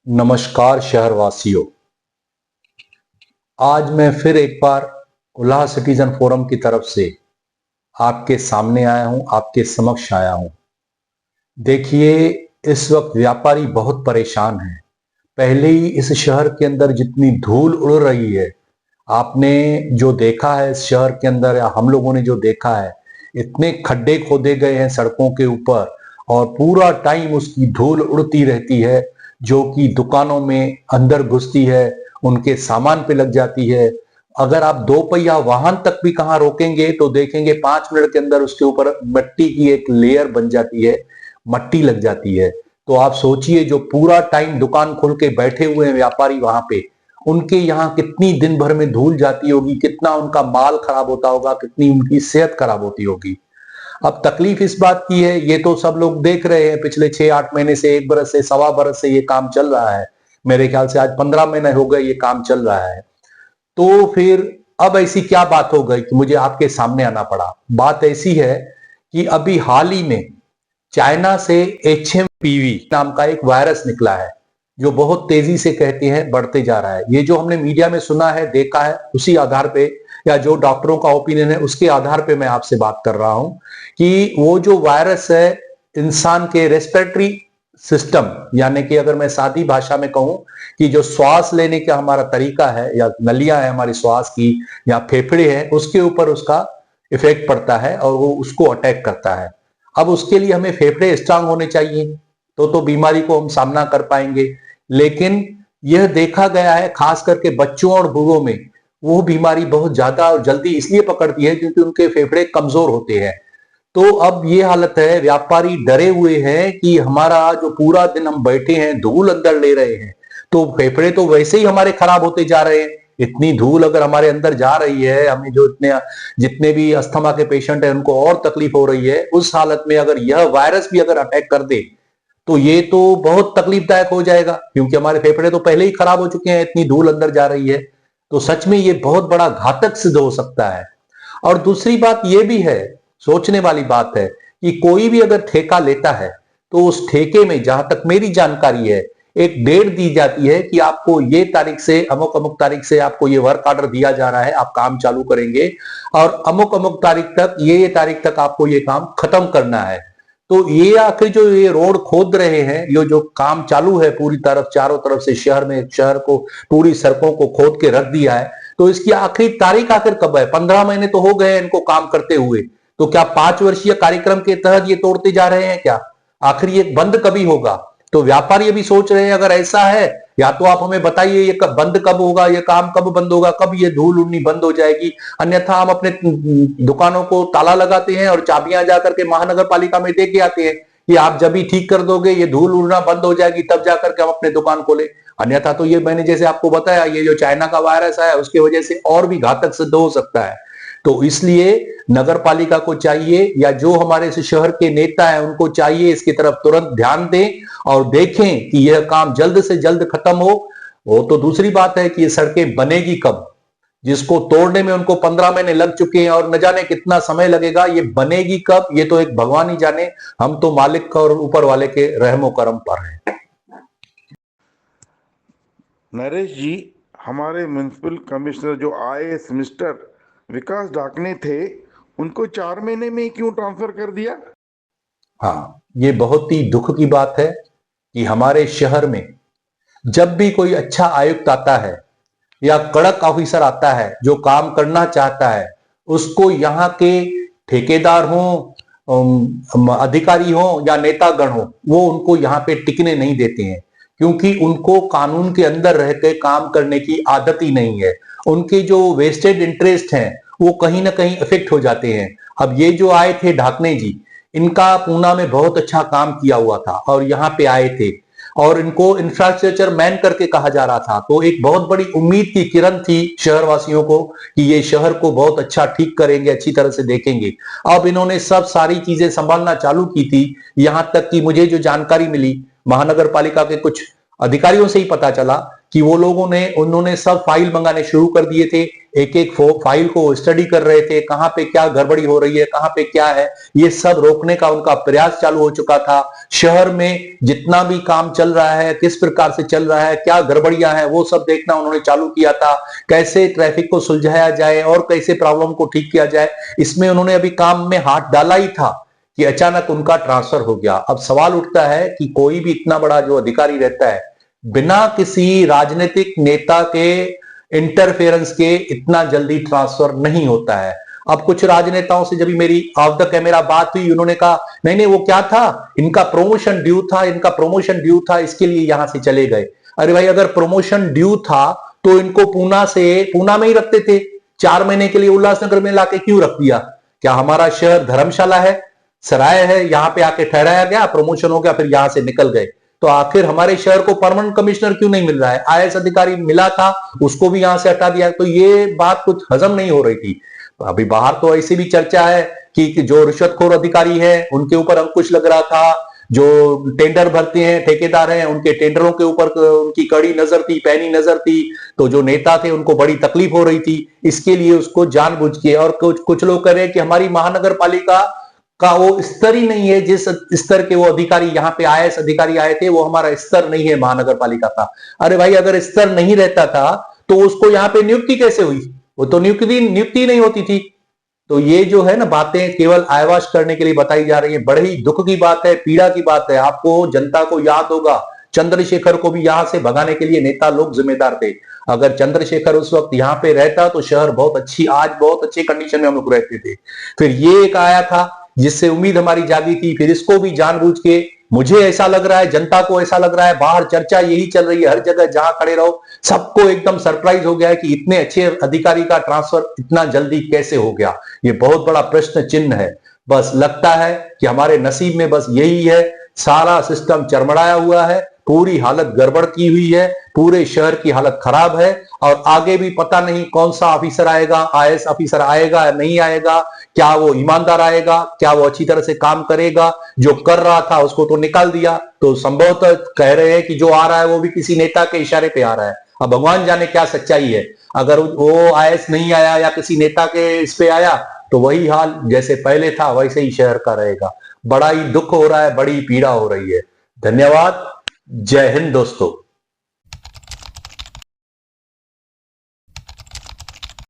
नमस्कार शहरवासियों। आज मैं फिर एक बार उल्लाह सिटीजन फोरम की तरफ से आपके सामने आया हूं, आपके समक्ष आया हूं। देखिए, इस वक्त व्यापारी बहुत परेशान हैं। पहले ही इस शहर के अंदर जितनी धूल उड़ रही है, आपने जो देखा है इस शहर के अंदर या हम लोगों ने जो देखा है, इतने खड्डे खोदे गए हैं सड़कों के ऊपर और पूरा टाइम उसकी धूल उड़ती रहती है, जो कि दुकानों में अंदर घुसती है, उनके सामान पे लग जाती है। अगर आप दो पहिया वाहन तक भी कहाँ रोकेंगे तो देखेंगे 5 मिनट के अंदर उसके ऊपर मिट्टी की एक लेयर बन जाती है, मट्टी लग जाती है। तो आप सोचिए, जो पूरा टाइम दुकान खोल के बैठे हुए हैं व्यापारी वहां पे, उनके यहाँ कितनी दिन भर में धूल जाती होगी, कितना उनका माल खराब होता होगा, कितनी उनकी सेहत खराब होती होगी। अब तकलीफ इस बात की है, ये तो सब लोग देख रहे हैं, पिछले 6-8 महीने से, 1 बरस से, सवा बरस से ये काम चल रहा है। मेरे ख्याल से आज 15 महीने हो गए ये काम चल रहा है। तो फिर अब ऐसी क्या बात हो गई कि मुझे आपके सामने आना पड़ा? बात ऐसी है कि अभी हाल ही में चाइना से HMPV नाम का एक वायरस निकला है, जो बहुत तेजी से कहते हैं बढ़ते जा रहा है। ये जो हमने मीडिया में सुना है, देखा है, उसी आधार पे या जो डॉक्टरों का ओपिनियन है उसके आधार पे मैं आपसे बात कर रहा हूं कि वो जो वायरस है इंसान के रेस्पिरेटरी सिस्टम, यानी कि अगर मैं सादी भाषा में कहूं कि जो श्वास लेने का हमारा तरीका है या नलियां है हमारी श्वास की या फेफड़े हैं, उसके ऊपर उसका इफेक्ट पड़ता है और वो उसको अटैक करता है। अब उसके लिए हमें फेफड़े स्ट्रांग होने चाहिए, तो बीमारी को हम सामना कर पाएंगे। लेकिन यह देखा गया है खास करके बच्चों और बूढ़ों में वो बीमारी बहुत ज्यादा और जल्दी इसलिए पकड़ती है क्योंकि उनके फेफड़े कमजोर होते हैं। तो अब ये हालत है, व्यापारी डरे हुए हैं कि हमारा जो पूरा दिन हम बैठे हैं, धूल अंदर ले रहे हैं, तो फेफड़े तो वैसे ही हमारे खराब होते जा रहे हैं। इतनी धूल अगर हमारे अंदर जा रही है, हमें जो इतने जितने भी अस्थमा के पेशेंट हैं उनको और तकलीफ हो रही है। उस हालत में अगर यह वायरस भी अगर अटैक कर दे तो ये तो बहुत तकलीफदायक हो जाएगा, क्योंकि हमारे फेफड़े तो पहले ही खराब हो चुके हैं, इतनी धूल अंदर जा रही है। तो सच में ये बहुत बड़ा घातक सिद्ध हो सकता है। और दूसरी बात ये भी है, सोचने वाली बात है कि कोई भी अगर ठेका लेता है तो उस ठेके में, जहां तक मेरी जानकारी है, एक डेट दी जाती है कि आपको ये तारीख से अमुक अमुक तारीख से आपको ये वर्क ऑर्डर दिया जा रहा है, आप काम चालू करेंगे और अमुक अमुक तारीख तक, ये तारीख तक आपको ये काम खत्म करना है। तो ये आखिर जो ये रोड खोद रहे हैं, ये जो काम चालू है पूरी तरफ, चारों तरफ से शहर में, शहर को, पूरी सड़कों को खोद के रख दिया है, तो इसकी आखिरी तारीख आखिर कब है? 15 महीने तो हो गए हैं इनको काम करते हुए। तो क्या 5 वर्षीय कार्यक्रम के तहत ये तोड़ते जा रहे हैं क्या? आखिर ये बंद कभी होगा? तो व्यापारी अभी सोच रहे हैं, अगर ऐसा है, या तो आप हमें बताइए ये बंद कब होगा, ये काम कब बंद होगा, कब ये धूल उड़नी बंद हो जाएगी। अन्यथा हम अपने दुकानों को ताला लगाते हैं और चाबियां जाकर के महानगर पालिका में दे के आते हैं कि आप जब भी ठीक कर दोगे, ये धूल उड़ना बंद हो जाएगी, तब जाकर के हम अपने दुकान खोले। अन्यथा तो ये मैंने जैसे आपको बताया, ये जो चाइना का वायरस है उसकी वजह से और भी घातक सिद्ध हो सकता है। तो इसलिए नगर पालिका को चाहिए, या जो हमारे इस शहर के नेता हैं उनको चाहिए, इसकी तरफ तुरंत ध्यान दें और देखें कि यह काम जल्द से जल्द खत्म हो। वो तो दूसरी बात है कि ये सड़कें बनेगी कब, जिसको तोड़ने में उनको 15 महीने लग चुके हैं और न जाने कितना समय लगेगा, ये बनेगी कब, ये तो एक भगवान ही जाने। हम तो मालिक और ऊपर वाले के रहमो करम पर हैं। नरेश जी, हमारे म्युनिसिपल कमिश्नर जो IAS मिस्टर विकास डाकने थे, उनको 4 महीने में ही क्यों ट्रांसफर कर दिया? हाँ, ये बहुत ही दुख की बात है कि हमारे शहर में जब भी कोई अच्छा आयुक्त आता है या कड़क ऑफिसर आता है जो काम करना चाहता है, उसको यहाँ के ठेकेदार हो, अधिकारी हो या नेतागण हो, वो उनको यहाँ पे टिकने नहीं देते हैं, क्योंकि उनको कानून के अंदर रह के काम करने की आदत ही नहीं है। उनके जो वेस्टेड इंटरेस्ट हैं वो कहीं ना कहीं इफेक्ट हो जाते हैं। अब ये जो आए थे ढाकने जी, इनका पूना में बहुत अच्छा काम किया हुआ था और यहाँ पे आए थे और इनको इंफ्रास्ट्रक्चर मैन करके कहा जा रहा था, तो एक बहुत बड़ी उम्मीद की किरण थी शहरवासियों को कि ये शहर को बहुत अच्छा ठीक करेंगे, अच्छी तरह से देखेंगे। अब इन्होंने सब सारी चीजें संभालना चालू की थी, यहां तक कि मुझे जो जानकारी मिली महानगर पालिका के कुछ अधिकारियों से ही पता चला कि वो लोगों ने, उन्होंने सब फाइल मंगाने शुरू कर दिए थे। एक एक फाइल को स्टडी कर रहे थे, कहां पे क्या गड़बड़ी हो रही है, कहां पे क्या है, ये सब रोकने का उनका प्रयास चालू हो चुका था। शहर में जितना भी काम चल रहा है, किस प्रकार से चल रहा है, क्या गड़बड़ियां हैं, वो सब देखना उन्होंने चालू किया था। कैसे ट्रैफिक को सुलझाया जाए और कैसे प्रॉब्लम को ठीक किया जाए, इसमें उन्होंने अभी काम में हाथ डाला ही था कि अचानक उनका ट्रांसफर हो गया। अब सवाल उठता है कि कोई भी इतना बड़ा जो अधिकारी रहता है, बिना किसी राजनीतिक नेता के इंटरफेरेंस के इतना जल्दी ट्रांसफर नहीं होता है। अब कुछ राजनेताओं से जब मेरी ऑफ द कैमरा बात हुई, उन्होंने कहा नहीं नहीं वो क्या था, इनका प्रमोशन ड्यू था, इनका प्रमोशन ड्यू था, इसके लिए यहां से चले गए। अरे भाई, अगर प्रमोशन ड्यू था तो इनको पूना में ही रखते थे, 4 महीने के लिए उल्लासनगर में लाके क्यों रख दिया? क्या हमारा शहर धर्मशाला है, सराय है, यहां पे आके ठहराया गया, प्रमोशन हो गया, फिर यहां से निकल गए? तो आखिर हमारे शहर को परमानेंट कमिश्नर क्यों नहीं मिल रहा है? आईएएस अधिकारी मिला था, उसको भी यहां से हटा दिया। तो ये बात कुछ हजम नहीं हो रही थी। अभी बाहर तो ऐसी भी चर्चा है कि जो रिश्वतखोर अधिकारी है उनके ऊपर अंकुश लग रहा था, जो टेंडर भरते हैं, ठेकेदार हैं, उनके टेंडरों के ऊपर उनकी कड़ी नजर थी, पैनी नजर थी। तो जो नेता थे उनको बड़ी तकलीफ हो रही थी, इसके लिए उसको जानबूझ के, और कुछ लोग कह रहे हैं कि हमारी महानगर पालिका का वो स्तर ही नहीं है, जिस स्तर के वो अधिकारी यहाँ पे आईएएस अधिकारी आए थे, वो हमारा स्तर नहीं है महानगर पालिका का। अरे भाई, अगर स्तर नहीं रहता था तो उसको यहाँ पे नियुक्ति कैसे हुई? वो तो नियुक्ति नहीं होती थी। तो ये जो है ना बातें केवल आयवाश करने के लिए बताई जा रही है। बड़े ही दुख की बात है, पीड़ा की बात है। आपको, जनता को याद होगा, चंद्रशेखर को भी यहां से भगाने के लिए नेता लोग जिम्मेदार थे। अगर चंद्रशेखर उस वक्त यहां पे रहता तो शहर आज बहुत अच्छी कंडीशन में हम लोग रहते थे। फिर ये एक आया था जिससे उम्मीद हमारी जागी थी, फिर इसको भी जानबूझ के, मुझे ऐसा लग रहा है, जनता को ऐसा लग रहा है, बाहर चर्चा यही चल रही है, हर जगह जहां खड़े रहो सबको एकदम सरप्राइज हो गया है कि इतने अच्छे अधिकारी का ट्रांसफर इतना जल्दी कैसे हो गया। ये बहुत बड़ा प्रश्न चिन्ह है। बस लगता है कि हमारे नसीब में बस यही है, सारा सिस्टम चरमराया हुआ है, पूरी हालत गड़बड़ की हुई है, पूरे शहर की हालत खराब है। और आगे भी पता नहीं कौन सा ऑफिसर आएगा, आईएएस ऑफिसर आएगा या नहीं आएगा, क्या वो ईमानदार आएगा, क्या वो अच्छी तरह से काम करेगा? जो कर रहा था उसको तो निकाल दिया, तो संभवतः कह रहे हैं कि जो आ रहा है वो भी किसी नेता के इशारे पे आ रहा है। अब भगवान जाने क्या सच्चाई है। अगर वो आईएएस नहीं आया या किसी नेता के इस पे आया तो वही हाल जैसे पहले था वैसे ही शहर का रहेगा। बड़ा ही दुख हो रहा है, बड़ी पीड़ा हो रही है। धन्यवाद। जय हिंद दोस्तों।